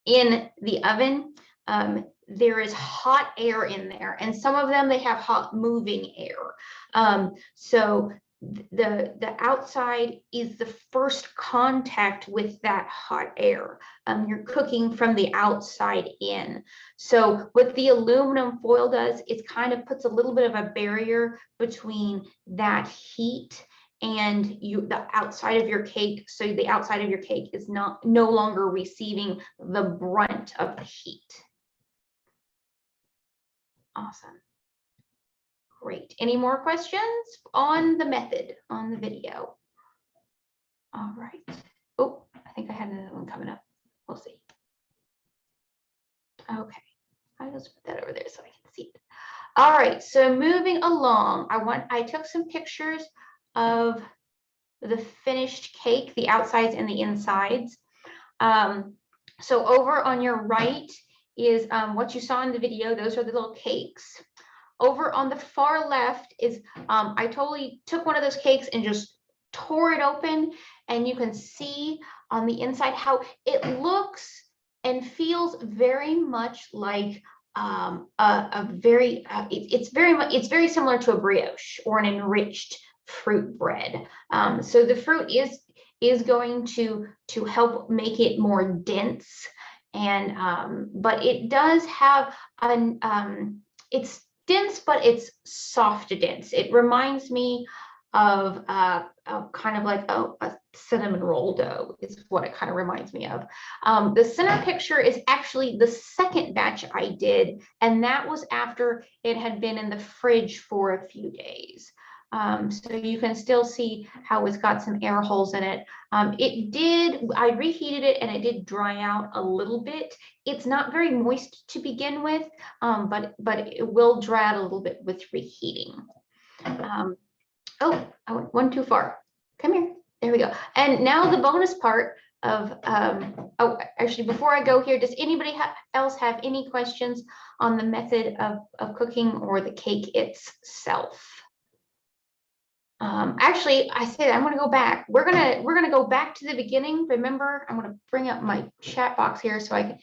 in the oven, there is hot air in there, and some of them, they have hot moving air. So the outside is the first contact with that hot air. You're cooking from the outside in. So what the aluminum foil does, it kind of puts a little bit of a barrier between that heat and the outside of your cake. So the outside of your cake is no longer receiving the brunt of the heat. Awesome. Great. Any more questions on the method on the video? All right. Oh, I think I had another one coming up. We'll see. Okay. I just put that over there so I can see it. All right. So moving along, I took some pictures of the finished cake, the outsides and the insides. So over on your right is what you saw in the video. Those are the little cakes. Over on the far left is, I totally took one of those cakes and just tore it open, and you can see on the inside how it looks and feels very much like it's very similar to a brioche or an enriched fruit bread. So the fruit is going to help make it more dense, and but it does have it's dense, but it's soft dense. It reminds me of kind of like a cinnamon roll dough is what it kind of reminds me of. The center picture is actually the second batch I did, and that was after it had been in the fridge for a few days. So you can still see how it's got some air holes in it. I reheated it and it did dry out a little bit. It's not very moist to begin with, but it will dry out a little bit with reheating. Oh, I went one too far. Come here. There we go. And now the bonus part of, oh, actually, before I go here, does anybody else have any questions on the method of cooking or the cake itself? Actually, I said I'm going to go back. We're gonna go back to the beginning. Remember, I'm going to bring up my chat box here so I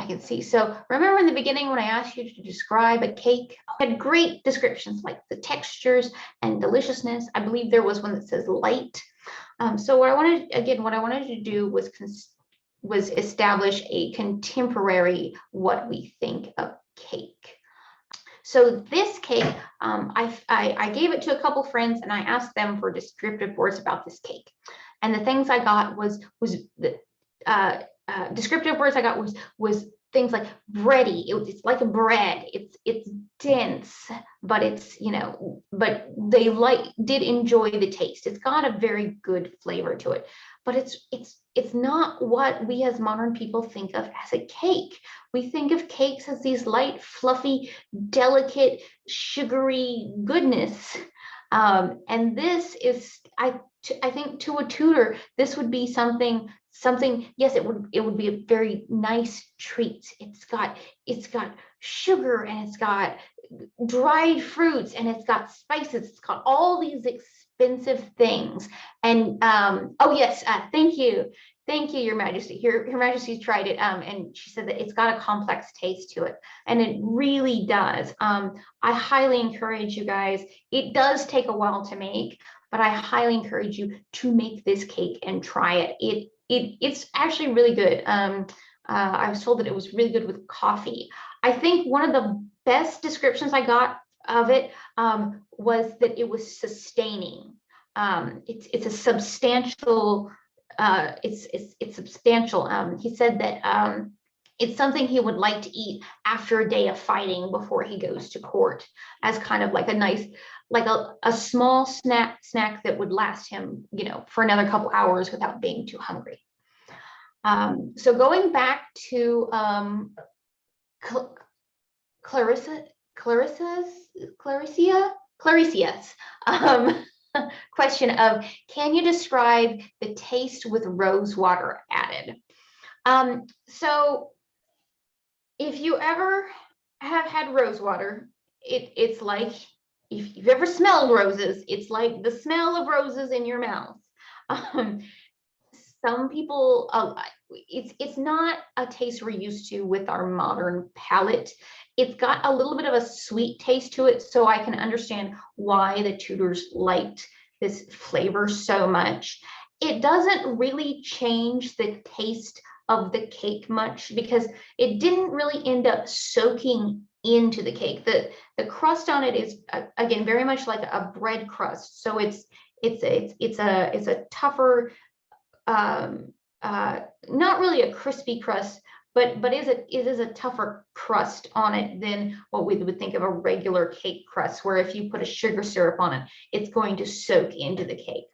can see. So remember in the beginning when I asked you to describe a cake, I had great descriptions like the textures and deliciousness. I believe there was one that says light. So what I wanted to do was establish a contemporary what we think of cake. So this cake, I gave it to a couple friends and I asked them for descriptive words about this cake. And the things I got was the descriptive words I got was things like bready. It's like a bread. It's dense, but it's, but they did enjoy the taste. It's got a very good flavor to it, but it's not what we as modern people think of as a cake. We think of cakes as these light, fluffy, delicate, sugary goodness. And this is, I think to a Tudor, this would be something, yes, it would be a very nice treat. It's got sugar and it's got dried fruits and it's got spices. It's got all these expensive things. And oh yes, thank you, Your Majesty. Her Majesty's tried it, and she said that it's got a complex taste to it, and it really does. I highly encourage you guys. It does take a while to make, but I highly encourage you to make this cake and try it. It's actually really good. I was told that it was really good with coffee. I think one of the best descriptions I got of it was that it was sustaining. It's a substantial. It's substantial. He said that it's something he would like to eat after a day of fighting before he goes to court, as kind of like a nice, like a small snack that would last him, for another couple hours without being too hungry. So going back to Claricea's question of, can you describe the taste with rose water added? So if you ever have had rose water, it's like, if you've ever smelled roses, it's like the smell of roses in your mouth. Some people, it's not a taste we're used to with our modern palate. It's got a little bit of a sweet taste to it, so I can understand why the Tudors liked this flavor so much. It doesn't really change the taste of the cake much because it didn't really end up soaking into the cake. The crust on it is again very much like a bread crust, so it's a tougher, not really a crispy crust, but it is a tougher crust on it than what we would think of a regular cake crust, where if you put a sugar syrup on it, it's going to soak into the cake.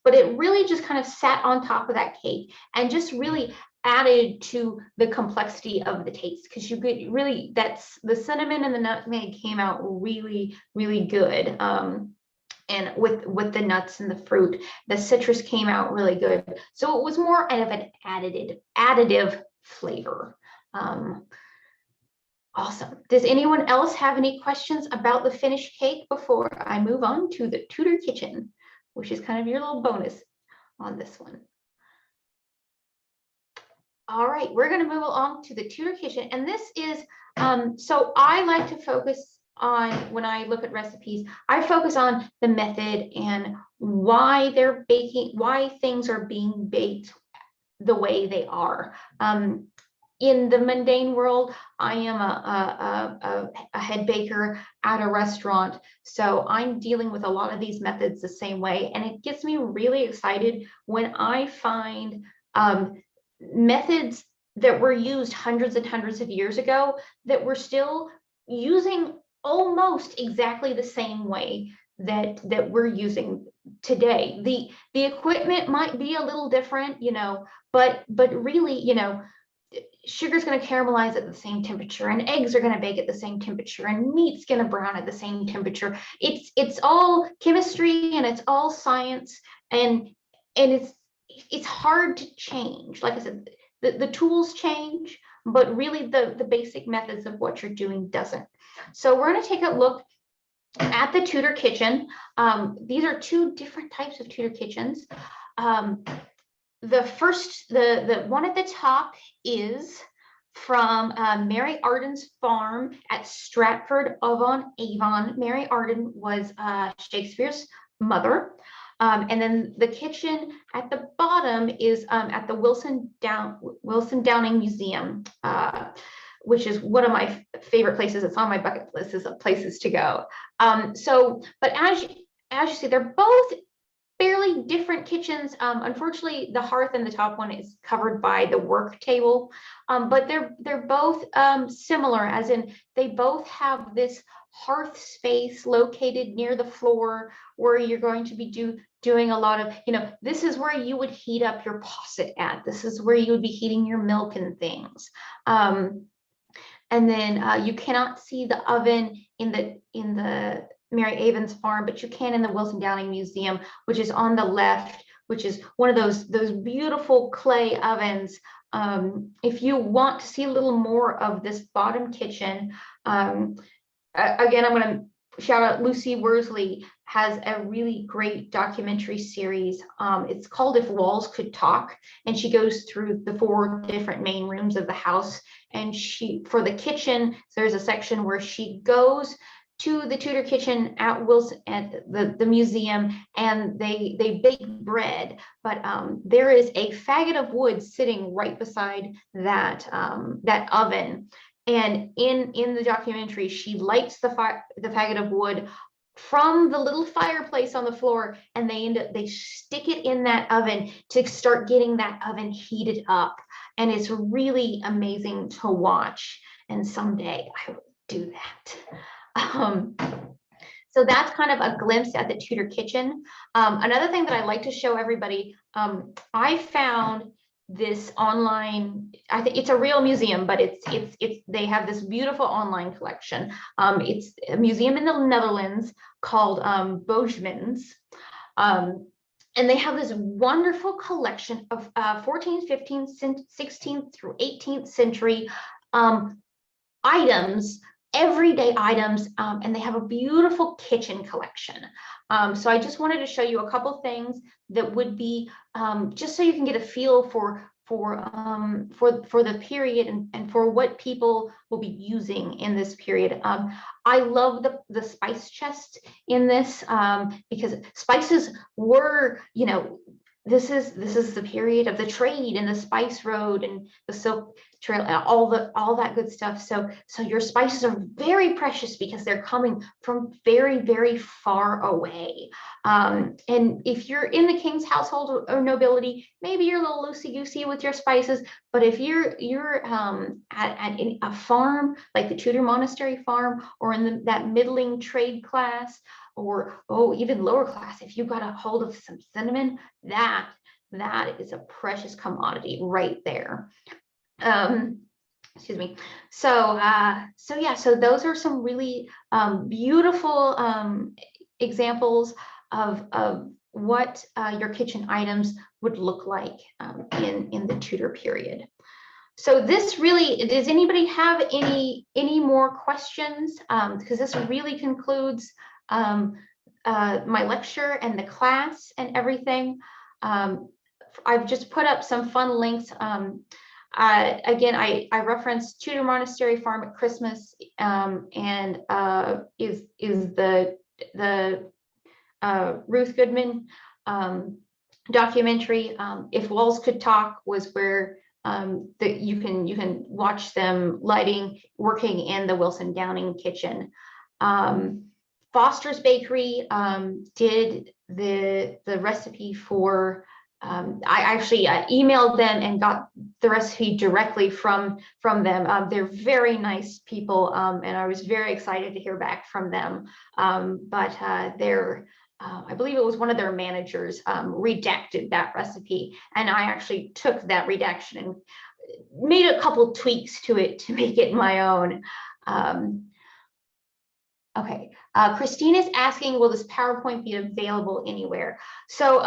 But it really just kind of sat on top of that cake and just really added to the complexity of the taste, because you could really, that's the cinnamon and the nutmeg came out really, really good. And with the nuts and the fruit, the citrus came out really good. So it was more of an additive flavor. Awesome. Does anyone else have any questions about the finished cake before I move on to the Tudor kitchen, which is kind of your little bonus on this one? All right, we're going to move along to the Tudor kitchen. And this is, so I like to focus on, when I look at recipes, I focus on the method and why they're baking, why things are being baked the way they are. In the mundane world, I am a head baker at a restaurant, so I'm dealing with a lot of these methods the same way, and it gets me really excited when I find methods that were used hundreds and hundreds of years ago that we're still using almost exactly the same way that we're using today. The equipment might be a little different, you know, but really, you know, sugar's going to caramelize at the same temperature, and eggs are going to bake at the same temperature, and meat's going to brown at the same temperature. It's all chemistry and it's all science, and it's hard to change. Like I said, the tools change, but really the basic methods of what you're doing doesn't. So we're going to take a look at the Tudor kitchen. These are two different types of Tudor kitchens. The first, the one at the top is from Mary Arden's farm at Stratford-upon-Avon. Mary Arden was Shakespeare's mother. And then the kitchen at the bottom is at the Wilson Downing Museum, which is one of my favorite places. It's on my bucket list of places to go. But as you see, they're both fairly different kitchens. Unfortunately, the hearth in the top one is covered by the work table, but they're both similar, as in they both have this hearth space located near the floor where you're going to be doing a lot of, you know, this is where you would heat up your posset at. This is where you would be heating your milk and things. And then you cannot see the oven in the Mary Avon's farm, but you can in the Wilson Downing Museum, which is on the left, which is one of those beautiful clay ovens. If you want to see a little more of this bottom kitchen, again, I'm going to shout out Lucy Worsley has a really great documentary series. It's called If Walls Could Talk, and she goes through the 4 different main rooms of the house. And for the kitchen, there's a section where she goes to the Tudor kitchen at Wilson at the museum, and they bake bread, but there is a faggot of wood sitting right beside that that oven. And in the documentary, she lights the faggot of wood from the little fireplace on the floor, and they stick it in that oven to start getting that oven heated up. And it's really amazing to watch. And someday I will do that. So that's kind of a glimpse at the Tudor kitchen. Another thing that I like to show everybody, I found this online, I think it's a real museum, but they have this beautiful online collection. It's a museum in the Netherlands called Boojmans. And they have this wonderful collection of 14th, 15th, 16th through 18th century items, everyday items, and they have a beautiful kitchen collection. So I just wanted to show you a couple things that would be just so you can get a feel for for the period and for what people will be using in this period. I love the spice chest in this because spices were, this is the period of the trade and the spice road and the silk trail and all that good stuff. So your spices are very precious because they're coming from very, very far away. And if you're in the king's household or nobility, maybe you're a little loosey-goosey with your spices. But if you're at a farm like the Tudor monastery farm, or in that middling trade class, or even lower class, if you got a hold of some cinnamon, that is a precious commodity right there. Excuse me. So yeah, so those are some really beautiful examples of what your kitchen items would look like in the Tudor period. So this really, does anybody have any more questions? Because this really concludes my lecture and the class and everything. I've just put up some fun links. Again, I referenced Tudor Monastery Farm at Christmas, and is the Ruth Goodman documentary. If Walls Could Talk was where you can watch them working in the Wilson Downing kitchen. Foster's Bakery did the recipe for. I actually emailed them and got the recipe directly from them. They're very nice people, and I was very excited to hear back from them. But I believe it was one of their managers redacted that recipe, and I actually took that redaction and made a couple tweaks to it to make it my own. Okay, Christina's asking, will this PowerPoint be available anywhere? So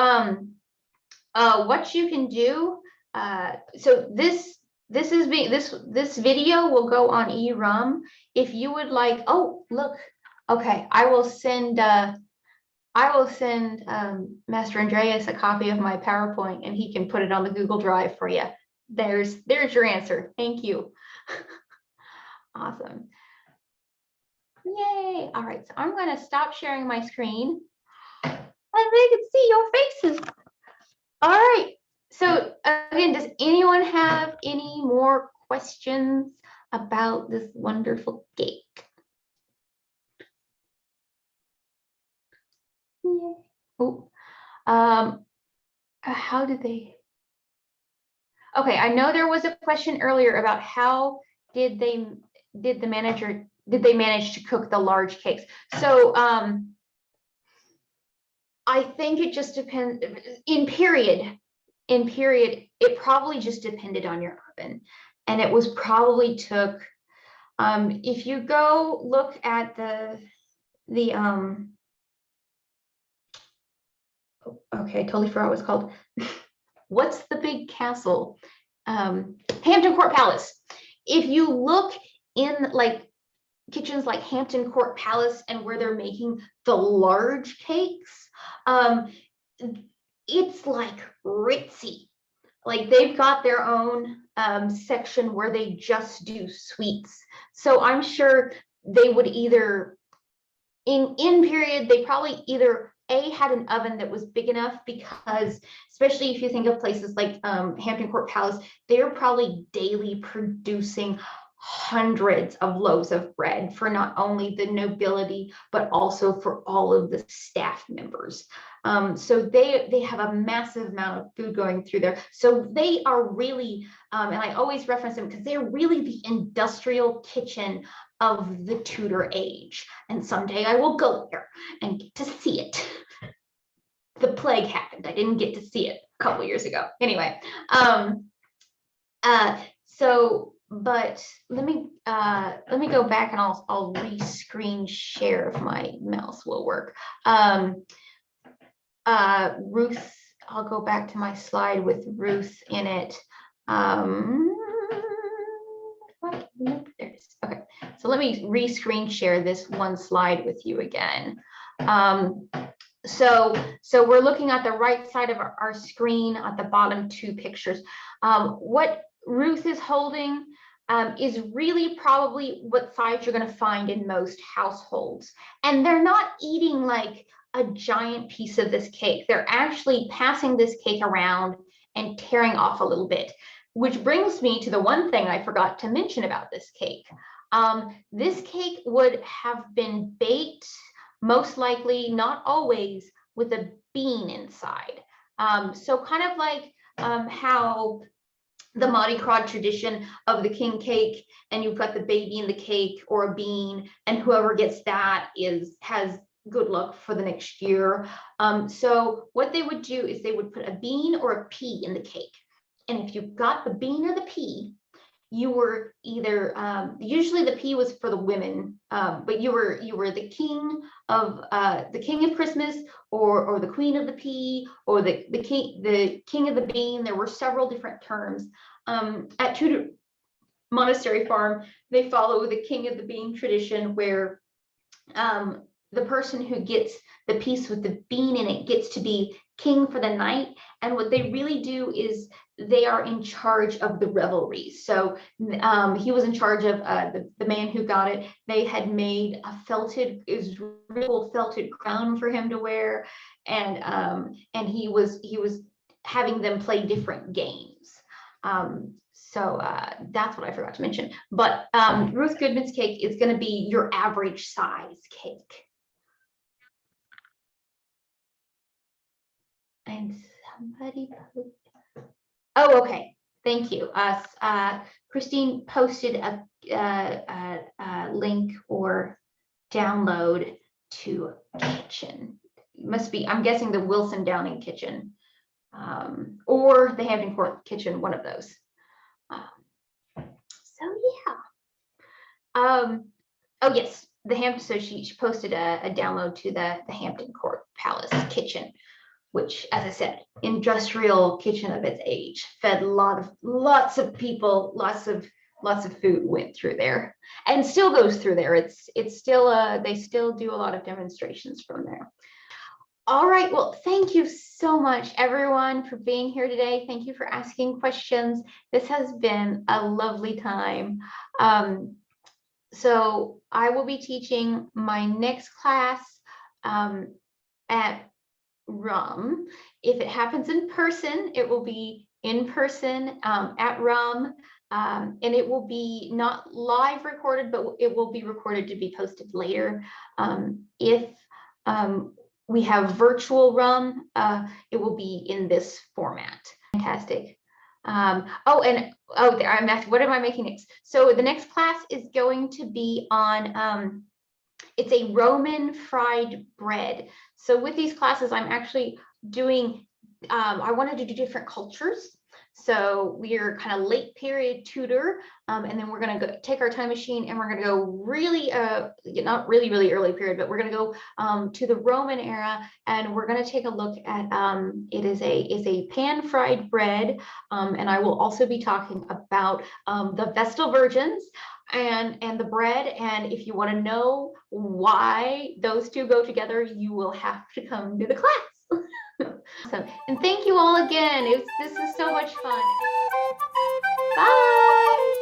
what you can do, so this video will go on eRum. If you would like, oh look, okay, I will send Master Andreas a copy of my PowerPoint, and he can put it on the Google Drive for you. There's your answer. Thank you. Awesome. Yay. All right, so I'm going to stop sharing my screen and they can see your faces. All right, so again, does anyone have any more questions about this wonderful cake? Yeah. Oh, how did they? Okay, I know there was a question earlier about how did they manage to cook the large cakes? So I think it just depends. In period, it probably just depended on your oven, and it was probably took. If you go look at the okay, I totally forgot what it's called. What's the big castle? Hampton Court Palace. If you look in like kitchens like Hampton Court Palace and where they're making the large cakes, it's like ritzy. Like they've got their own section where they just do sweets. So I'm sure they would either in period, they probably either had an oven that was big enough, because especially if you think of places like Hampton Court Palace, they're probably daily producing hundreds of loaves of bread for not only the nobility, but also for all of the staff members. So they have a massive amount of food going through there. So they are really, and I always reference them because they're really the industrial kitchen of the Tudor age. And someday I will go there and get to see it. The plague happened. I didn't get to see it a couple years ago. Anyway, but let me go back and I'll re-screen share if my mouse will work. Ruth, I'll go back to my slide with Ruth in it. There it is. Okay, so let me re-screen share this one slide with you again. So we're looking at the right side of our screen at the bottom two pictures. What Ruth is holding is really probably what size you're going to find in most households. And they're not eating like a giant piece of this cake. They're actually passing this cake around and tearing off a little bit, which brings me to the one thing I forgot to mention about this cake. This cake would have been baked, most likely, not always, with a bean inside. So kind of like how the Mardi Gras tradition of the king cake, and you've got the baby in the cake or a bean, and whoever gets that has good luck for the next year. So what they would do is they would put a bean or a pea in the cake. And if you got the bean or the pea, you were either usually the pea was for the women, but you were the king of Christmas, or the queen of the pea, or the king of the bean. There were several different terms. At Tudor Monastery Farm, they follow the king of the bean tradition, where the person who gets the piece with the bean in it gets to be king for the night. And what they really do is they are in charge of the revelry. So he was in charge of the man who got it. They had made a felted crown for him to wear, and he was having them play different games. So that's what I forgot to mention. But Ruth Goodman's cake is going to be your average size cake. And somebody oh, okay. Thank you. Christine posted a link or download to kitchen. It must be, I'm guessing, the Wilson Downing kitchen, or the Hampton Court kitchen, one of those. So yeah. Oh yes, the Hampton. So she posted a download to the Hampton Court Palace kitchen, which, as I said, industrial kitchen of its age, fed lots of people, lots of food went through there, and still goes through there. It's still they still do a lot of demonstrations from there. All right, well, thank you so much, everyone, for being here today. Thank you for asking questions. This has been a lovely time. So I will be teaching my next class at RUM. If it happens in person, it will be in person at RUM, and it will be not live recorded, but it will be recorded to be posted later. If we have virtual RUM, it will be in this format. Fantastic. I'm asking, what am I making next? So the next class is going to be on it's a Roman fried bread. So with these classes, I'm actually doing, I wanted to do different cultures. So we're kind of late period Tudor, and then we're going to go take our time machine, and we're going to go really, not really early period, but we're going to go to the Roman era, and we're going to take a look at, it is a pan fried bread, and I will also be talking about the Vestal Virgins and the bread. And if you want to know why those two go together, you will have to come to the class. Awesome. And thank you all again. This is so much fun. Bye.